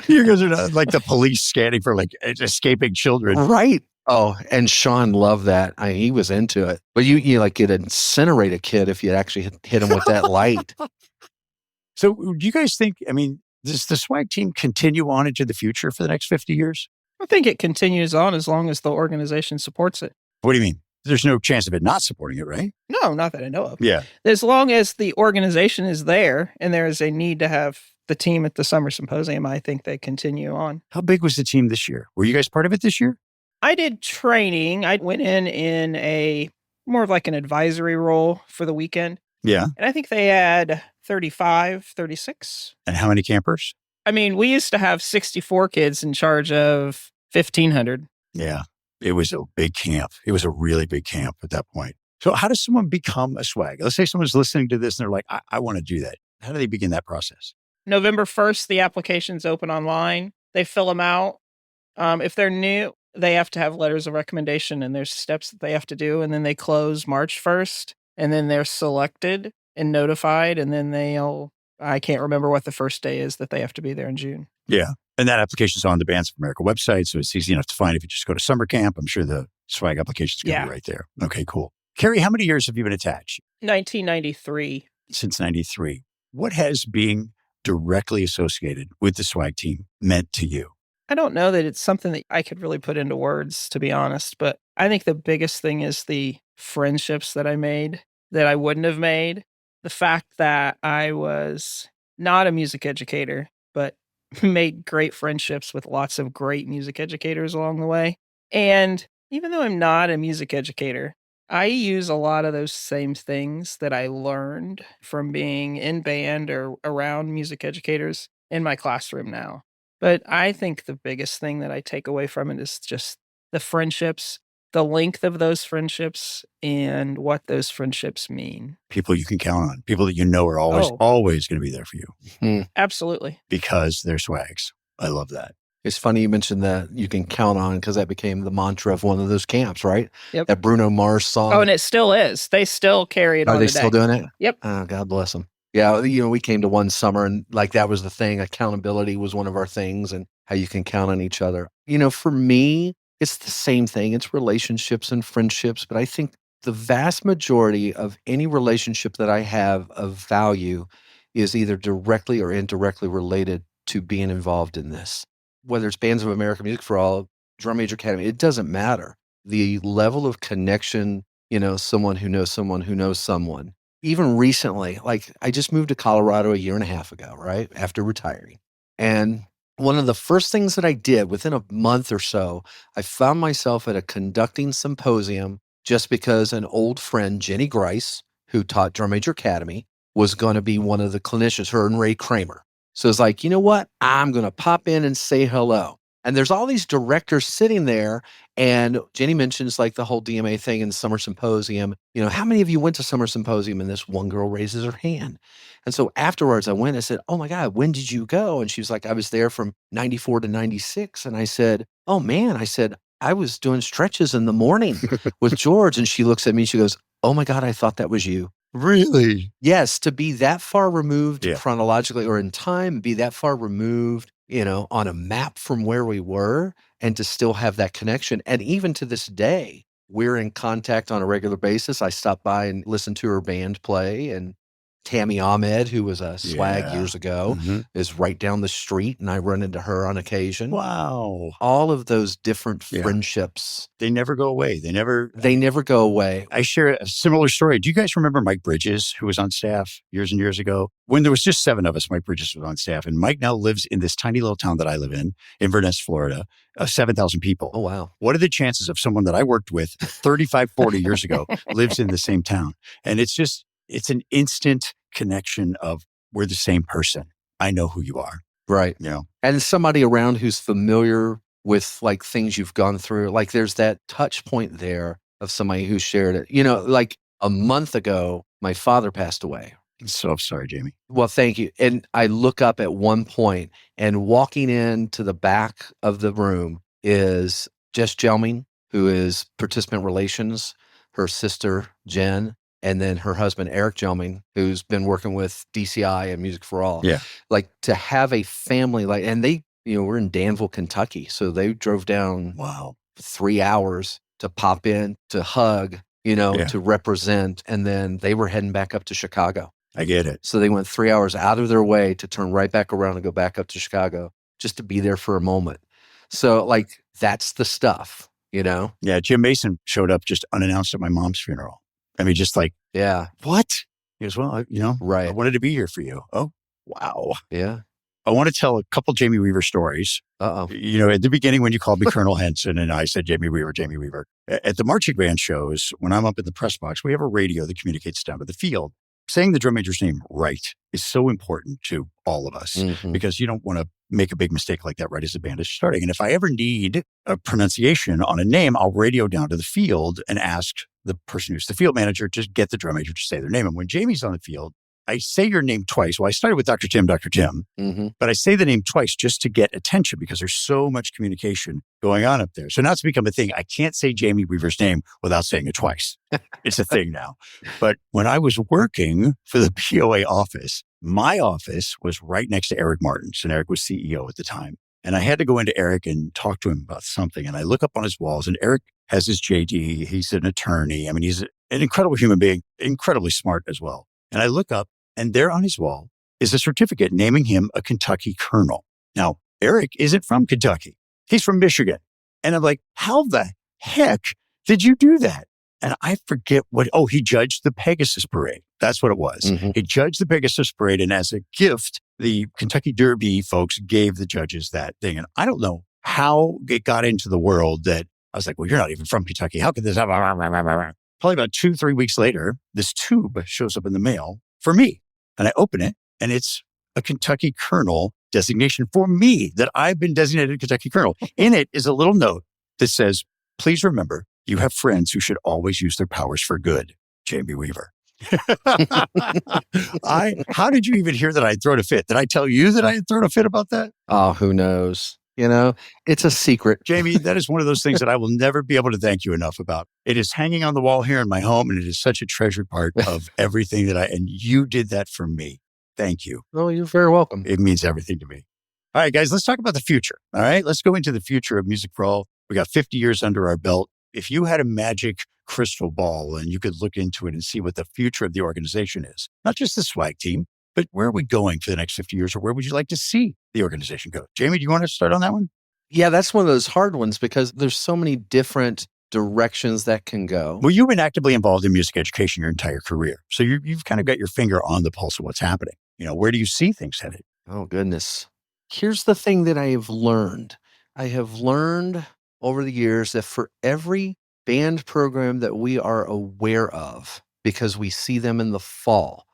[SPEAKER 1] you guys are not like the police scanning for like escaping children.
[SPEAKER 4] Right. Oh, and Sean loved that. He was into it. But you like could incinerate a kid if you actually hit him with that light.
[SPEAKER 1] So do you guys think, does the swag team continue on into the future for the next 50 years?
[SPEAKER 8] I think it continues on as long as the organization supports it.
[SPEAKER 1] What do you mean? There's no chance of it not supporting it, right?
[SPEAKER 8] No, not that I know of.
[SPEAKER 1] Yeah.
[SPEAKER 8] As long as the organization is there and there is a need to have the team at the summer symposium, I think they continue on.
[SPEAKER 1] How big was the team this year? Were you guys part of it this year?
[SPEAKER 8] I did training. I went in a more of like an advisory role for the weekend.
[SPEAKER 1] Yeah.
[SPEAKER 8] And I think they had 35, 36.
[SPEAKER 1] And how many campers?
[SPEAKER 8] I mean, we used to have 64 kids in charge of 1,500.
[SPEAKER 1] Yeah. It was a big camp. It was a really big camp at that point. So how does someone become a swag? Let's say someone's listening to this and they're like, I want to do that. How do they begin that process?
[SPEAKER 8] November 1st, the applications open online. They fill them out. If they're new, they have to have letters of recommendation and there's steps that they have to do. And then they close March 1st and then they're selected and notified. And then I can't remember what the first day is that they have to be there in June.
[SPEAKER 1] Yeah. And that application's on the Bands of America website. So it's easy enough to find if you just go to summer camp. I'm sure the swag application's going to be right there. Okay, cool. Carrie, how many years have you been attached?
[SPEAKER 8] 1993.
[SPEAKER 1] Since 93. What has being directly associated with the swag team meant to you?
[SPEAKER 8] I don't know that it's something that I could really put into words, to be honest, but I think the biggest thing is the friendships that I made that I wouldn't have made. The fact that I was not a music educator, but made great friendships with lots of great music educators along the way. And even though I'm not a music educator, I use a lot of those same things that I learned from being in band or around music educators in my classroom now. But I think the biggest thing that I take away from it is just the friendships, the length of those friendships, and what those friendships mean.
[SPEAKER 1] People you can count on, people that you know are always going to be there for you.
[SPEAKER 8] Absolutely.
[SPEAKER 1] Because they're swags. I love that.
[SPEAKER 4] It's funny you mentioned that you can count on because that became the mantra of one of those camps, right?
[SPEAKER 8] Yep.
[SPEAKER 4] That Bruno Mars song.
[SPEAKER 8] Oh, and it still is. They still carry it on
[SPEAKER 4] Are they
[SPEAKER 8] today.
[SPEAKER 4] still doing it?
[SPEAKER 8] Yep.
[SPEAKER 4] Oh, God bless them. Yeah, we came to one summer and like that was the thing. Accountability was one of our things and how you can count on each other. For me, it's the same thing. It's relationships and friendships. But I think the vast majority of any relationship that I have of value is either directly or indirectly related to being involved in this. Whether it's Bands of America, Music for All, Drum Major Academy, it doesn't matter. The level of connection, someone who knows someone who knows someone. Even recently, like I just moved to Colorado a year and a half ago, right? After retiring. And one of the first things that I did within a month or so, I found myself at a conducting symposium just because an old friend, Jenny Grice, who taught Drum Major Academy, was going to be one of the clinicians, her and Ray Kramer. So it's like, you know what? I'm going to pop in and say hello. And there's all these directors sitting there. And Jenny mentions like the whole DMA thing in the summer symposium. How many of you went to summer symposium? And this one girl raises her hand. And so afterwards I went and said, oh my God, when did you go? And she was like, I was there from 94 to 96. And I said, oh man, I was doing stretches in the morning with George. And she looks at me and she goes, oh my God, I thought that was you.
[SPEAKER 1] Really?
[SPEAKER 4] Yes, to be that far removed chronologically or in time, be that far removed, on a map from where we were and to still have that connection. And even to this day, we're in contact on a regular basis. I stopped by and listened to her band play, and Tammy Ahmed, who was a swag years ago, is right down the street, and I run into her on occasion.
[SPEAKER 1] Wow.
[SPEAKER 4] All of those different friendships.
[SPEAKER 1] They never go away. They never
[SPEAKER 4] go away.
[SPEAKER 1] I share a similar story. Do you guys remember Mike Bridges, who was on staff years and years ago? When there was just 7 of us, Mike Bridges was on staff. And Mike now lives in this tiny little town that I live in Inverness, Florida, of 7,000 people.
[SPEAKER 4] Oh, wow.
[SPEAKER 1] What are the chances of someone that I worked with 35, 40 years ago lives in the same town? And it's an instant connection of we're the same person. I know who you are.
[SPEAKER 4] Right. And somebody around who's familiar with like things you've gone through. Like there's that touch point there of somebody who shared it. Like a month ago, my father passed away.
[SPEAKER 1] I'm so sorry, Jamie.
[SPEAKER 4] Well, thank you. And I look up at one point and walking into the back of the room is Jess Gelming, who is participant relations, her sister, Jen, and then her husband, Eric Gelming, who's been working with DCI and Music for All.
[SPEAKER 1] Yeah.
[SPEAKER 4] Like to have a family and they, we're in Danville, Kentucky. So they drove down 3 hours to pop in, to hug, to represent. And then they were heading back up to Chicago.
[SPEAKER 1] I get it.
[SPEAKER 4] So they went 3 hours out of their way to turn right back around and go back up to Chicago just to be there for a moment. So like, that's the stuff you know?
[SPEAKER 1] Yeah, Jim Mason showed up just unannounced at my mom's funeral. I mean, just like,
[SPEAKER 4] Yeah.
[SPEAKER 1] what? He goes, well, I
[SPEAKER 4] Right.
[SPEAKER 1] wanted to be here for you. Oh, wow.
[SPEAKER 4] Yeah.
[SPEAKER 1] I want to tell a couple Jamie Weaver stories.
[SPEAKER 4] Uh-oh.
[SPEAKER 1] At the beginning when you called me Colonel Henson and I said Jamie Weaver. At the marching band shows, when I'm up in the press box, we have a radio that communicates down to the field. Saying the drum major's name right is so important to all of us because you don't want to make a big mistake like that right as the band is starting. And if I ever need a pronunciation on a name, I'll radio down to the field and ask the person who's the field manager to get the drum major to say their name. And when Jamie's on the field, I say your name twice. Well, I started with Dr. Tim, but I say the name twice just to get attention because there's so much communication going on up there. So now it's become a thing. I can't say Jamie Weaver's name without saying it twice. It's a thing now. But when I was working for the POA office, my office was right next to Eric Martin's, and Eric was CEO at the time. And I had to go into Eric and talk to him about something. And I look up on his walls, and Eric has his JD. He's an attorney. I mean, he's an incredible human being, incredibly smart as well. And I look up, and there on his wall is a certificate naming him a Kentucky colonel. Now, Eric isn't from Kentucky. He's from Michigan. And I'm like, how the heck did you do that? And I forget he judged the Pegasus Parade. That's what it was. He judged the Pegasus Parade. And as a gift, the Kentucky Derby folks gave the judges that thing. And I don't know how it got into the world that I was like, well, you're not even from Kentucky. How could this happen? Probably about 2-3 weeks later, this tube shows up in the mail for me. And I open it, and it's a Kentucky colonel designation for me that I've been designated a Kentucky colonel. In it is a little note that says, please remember, you have friends who should always use their powers for good. Jamie Weaver. How did you even hear that I had thrown a fit? Did I tell you that I had thrown a fit about that?
[SPEAKER 4] Oh, who knows? It's a secret.
[SPEAKER 1] Jamie, that is one of those things that I will never be able to thank you enough about. It is hanging on the wall here in my home, and it is such a treasured part of everything and you did that for me. Thank you.
[SPEAKER 4] Oh, you're very welcome.
[SPEAKER 1] It means everything to me. All right, guys, let's talk about the future. All right, let's go into the future of Music for All. We got 50 years under our belt. If you had a magic crystal ball and you could look into it and see what the future of the organization is, not just the swag team, but where are we going for the next 50 years, or where would you like to see the organization go? Jamie, do you want to start on that one?
[SPEAKER 4] Yeah, that's one of those hard ones because there's so many different directions that can go.
[SPEAKER 1] Well, you've been actively involved in music education your entire career. So you've kind of got your finger on the pulse of what's happening. Where do you see things headed?
[SPEAKER 4] Oh, goodness. Here's the thing that I have learned. I have learned over the years that for every band program that we are aware of, because we see them in the fall,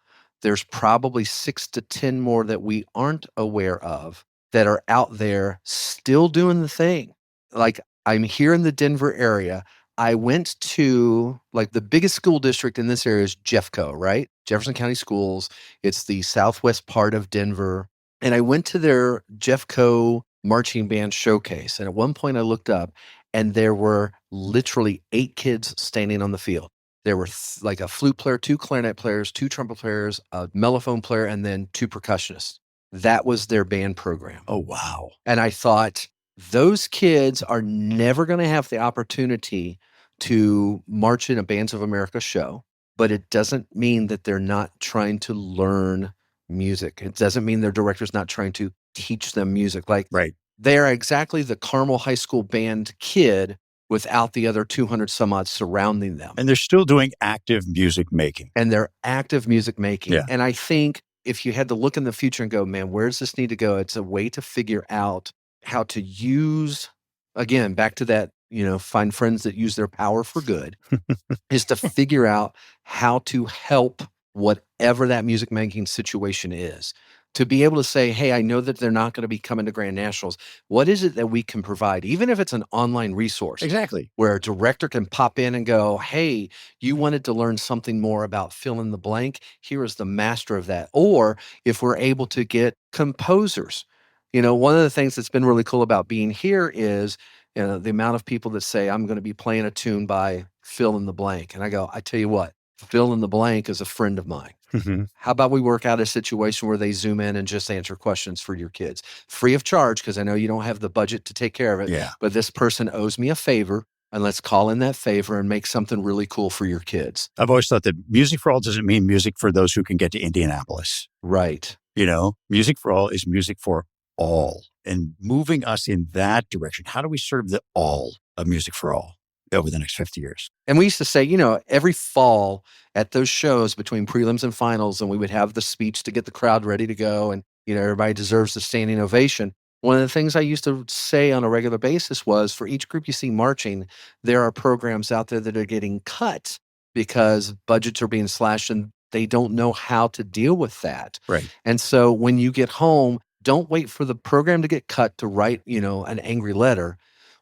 [SPEAKER 4] there's probably 6 to 10 more that we aren't aware of that are out there still doing the thing. Like, I'm here in the Denver area. I went to the biggest school district in this area is Jeffco, right? Jefferson County Schools. It's the southwest part of Denver. And I went to their Jeffco marching band showcase. And at one point I looked up and there were literally 8 kids standing on the field. There were a flute player, 2 clarinet players, 2 trumpet players, a mellophone player, and then 2 percussionists. That was their band program.
[SPEAKER 1] Oh, wow.
[SPEAKER 4] And I thought, those kids are never going to have the opportunity to march in a Bands of America show, but it doesn't mean that they're not trying to learn music. It doesn't mean their director's not trying to teach them music.
[SPEAKER 1] Right.
[SPEAKER 4] They're exactly the Carmel High School band kid without the other 200 some odd surrounding them.
[SPEAKER 1] And they're still doing active music making.
[SPEAKER 4] And they're active music making.
[SPEAKER 1] Yeah.
[SPEAKER 4] And I think if you had to look in the future and go, man, where does this need to go? It's a way to figure out how to use, again, back to that, find friends that use their power for good, is to figure out how to help whatever that music making situation is. To be able to say, hey, I know that they're not going to be coming to Grand Nationals. What is it that we can provide, even if it's an online resource?
[SPEAKER 1] Exactly.
[SPEAKER 4] Where a director can pop in and go, hey, you wanted to learn something more about fill in the blank. Here is the master of that. Or if we're able to get composers. One of the things that's been really cool about being here is the amount of people that say, I'm going to be playing a tune by fill in the blank. And I go, I tell you what, fill in the blank is a friend of mine.
[SPEAKER 1] Mm-hmm.
[SPEAKER 4] How about we work out a situation where they zoom in and just answer questions for your kids free of charge, because I know you don't have the budget to take care of it.
[SPEAKER 1] Yeah.
[SPEAKER 4] But this person owes me a favor, and let's call in that favor and make something really cool for your kids.
[SPEAKER 1] I've always thought that Music for All doesn't mean music for those who can get to Indianapolis.
[SPEAKER 4] Right.
[SPEAKER 1] Music for All is music for all and moving us in that direction? How do we serve the all of Music for All over the next 50 years?
[SPEAKER 4] And we used to say, every fall at those shows between prelims and finals, and we would have the speech to get the crowd ready to go. And, everybody deserves the standing ovation. One of the things I used to say on a regular basis was, for each group you see marching, there are programs out there that are getting cut because budgets are being slashed and they don't know how to deal with that.
[SPEAKER 1] Right.
[SPEAKER 4] And so when you get home, don't wait for the program to get cut to write, an angry letter.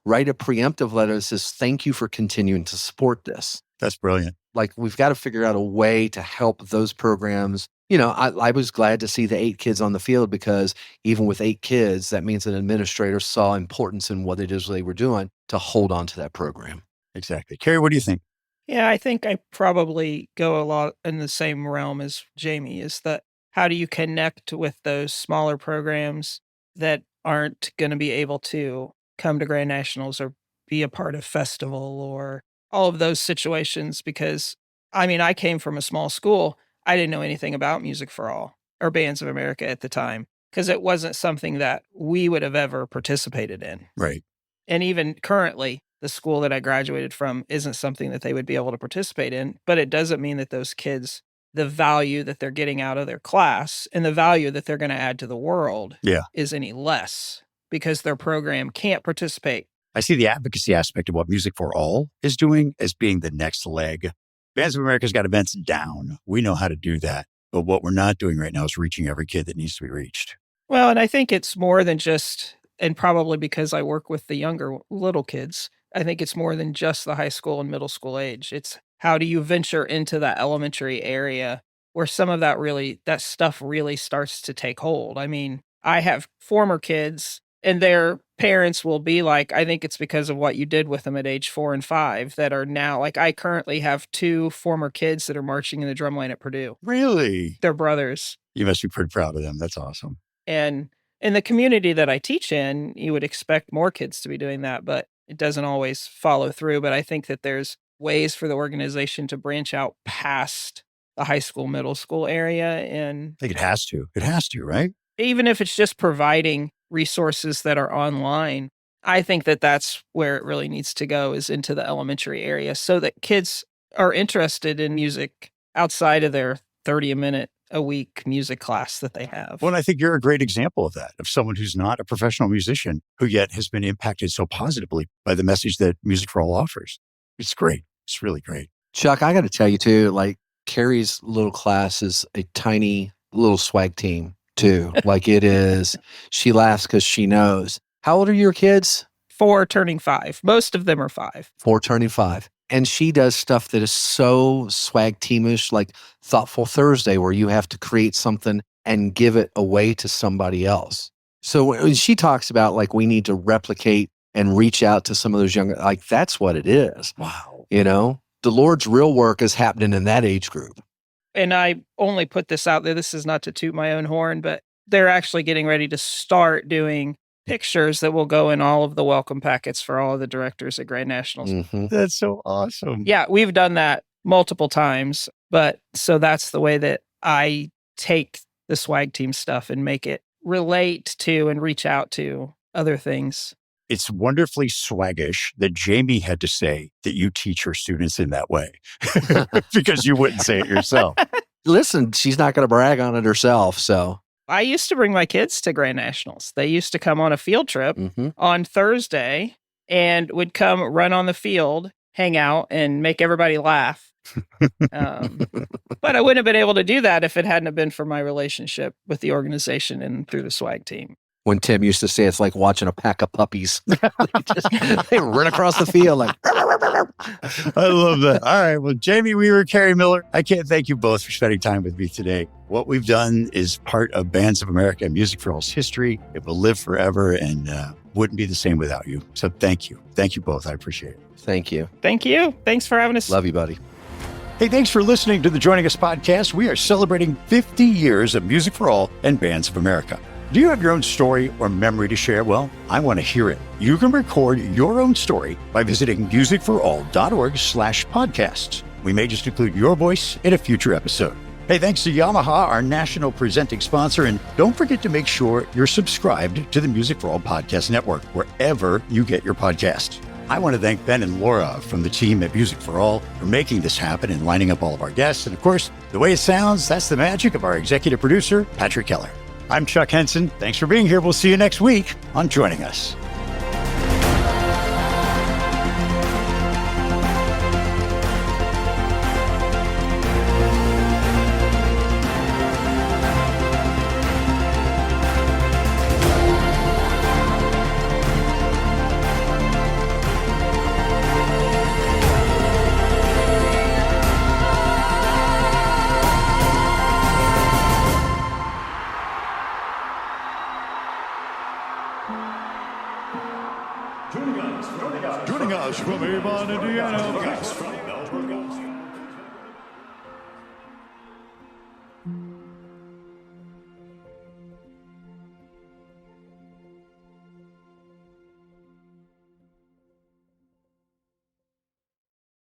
[SPEAKER 4] Write a preemptive letter that says, thank you for continuing to support this.
[SPEAKER 1] That's brilliant.
[SPEAKER 4] Like, we've got to figure out a way to help those programs. I was glad to see the 8 kids on the field, because even with 8 kids, that means an administrator saw importance in what it is they were doing to hold on to that program.
[SPEAKER 1] Exactly. Carrie, what do you think?
[SPEAKER 8] Yeah, I think I probably go a lot in the same realm as Jamie, is that how do you connect with those smaller programs that aren't going to be able to come to Grand Nationals or be a part of festival or all of those situations? Because, I came from a small school. I didn't know anything about Music for All or Bands of America at the time, because it wasn't something that we would have ever participated in.
[SPEAKER 1] Right.
[SPEAKER 8] And even currently, the school that I graduated from isn't something that they would be able to participate in, but it doesn't mean that those kids, the value that they're getting out of their class and the value that they're going to add to the world is any less, because their program can't participate.
[SPEAKER 1] I see the advocacy aspect of what Music for All is doing as being the next leg. Bands of America's got events down. We know how to do that. But what we're not doing right now is reaching every kid that needs to be reached.
[SPEAKER 8] Well, and I think it's more than just, and probably because I work with the younger little kids, I think it's more than just the high school and middle school age. It's how do you venture into that elementary area where some of that stuff really starts to take hold. I have former kids and their parents will be like, I think it's because of what you did with them at age 4 and 5 that are now, like, I currently have 2 former kids that are marching in the drumline at Purdue.
[SPEAKER 1] Really?
[SPEAKER 8] They're brothers.
[SPEAKER 1] You must be pretty proud of them. That's awesome.
[SPEAKER 8] And in the community that I teach in, you would expect more kids to be doing that, but it doesn't always follow through. But I think that there's ways for the organization to branch out past the high school, middle school area. And
[SPEAKER 1] I think it has to. It has to, right?
[SPEAKER 8] Even if it's just providing resources that are online, I think that that's where it really needs to go, is into the elementary area, so that kids are interested in music outside of their 30-minute a week music class that they have.
[SPEAKER 1] Well, and I think you're a great example of that, of someone who's not a professional musician, who yet has been impacted so positively by the message that Music for All offers. It's great. It's really great.
[SPEAKER 4] Chuck, I got to tell you too, like, Carrie's little class is a tiny little swag team too. Like, it is, she laughs because she knows. How old are your kids?
[SPEAKER 8] 4 turning 5. Most of them are 5.
[SPEAKER 4] 4 turning 5. And she does stuff that is so swag teamish, like Thoughtful Thursday, where you have to create something and give it away to somebody else. So when she talks about, like, we need to replicate and reach out to some of those younger, like, that's what it is.
[SPEAKER 1] Wow.
[SPEAKER 4] The Lord's real work is happening in that age group.
[SPEAKER 8] And I only put this out there, this is not to toot my own horn, but they're actually getting ready to start doing pictures that will go in all of the welcome packets for all of the directors at Grand Nationals.
[SPEAKER 4] Mm-hmm.
[SPEAKER 1] That's so awesome.
[SPEAKER 8] Yeah, we've done that multiple times, but so that's the way that I take the swag team stuff and make it relate to and reach out to other things.
[SPEAKER 1] It's wonderfully swaggish that Jamie had to say that you teach her students in that way, because you wouldn't say it yourself.
[SPEAKER 4] Listen, she's not going to brag on it herself, so.
[SPEAKER 8] I used to bring my kids to Grand Nationals. They used to come on a field trip on Thursday and would come run on the field, hang out, and make everybody laugh. But I wouldn't have been able to do that if it hadn't have been for my relationship with the organization and through the swag team.
[SPEAKER 4] When Tim used to say it's like watching a pack of puppies. they run across the field like.
[SPEAKER 1] I love that. All right. Well, Jamie Weaver, Carrie Miller, I can't thank you both for spending time with me today. What we've done is part of Bands of America and Music for All's history. It will live forever and wouldn't be the same without you. So thank you. Thank you both. I appreciate it.
[SPEAKER 4] Thank you.
[SPEAKER 8] Thank you. Thanks for having us.
[SPEAKER 4] Love you, buddy.
[SPEAKER 1] Hey, thanks for listening to the Joining Us podcast. We are celebrating 50 years of Music for All and Bands of America. Do you have your own story or memory to share? Well, I want to hear it. You can record your own story by visiting musicforall.org/podcasts. We may just include your voice in a future episode. Hey, thanks to Yamaha, our national presenting sponsor. And don't forget to make sure you're subscribed to the Music for All Podcast Network, wherever you get your podcasts. I want to thank Ben and Laura from the team at Music for All for making this happen and lining up all of our guests. And of course, the way it sounds, that's the magic of our executive producer, Patrick Keller. I'm Chuck Henson. Thanks for being here. We'll see you next week on Joining Us. Joining us from Avon, Indiana.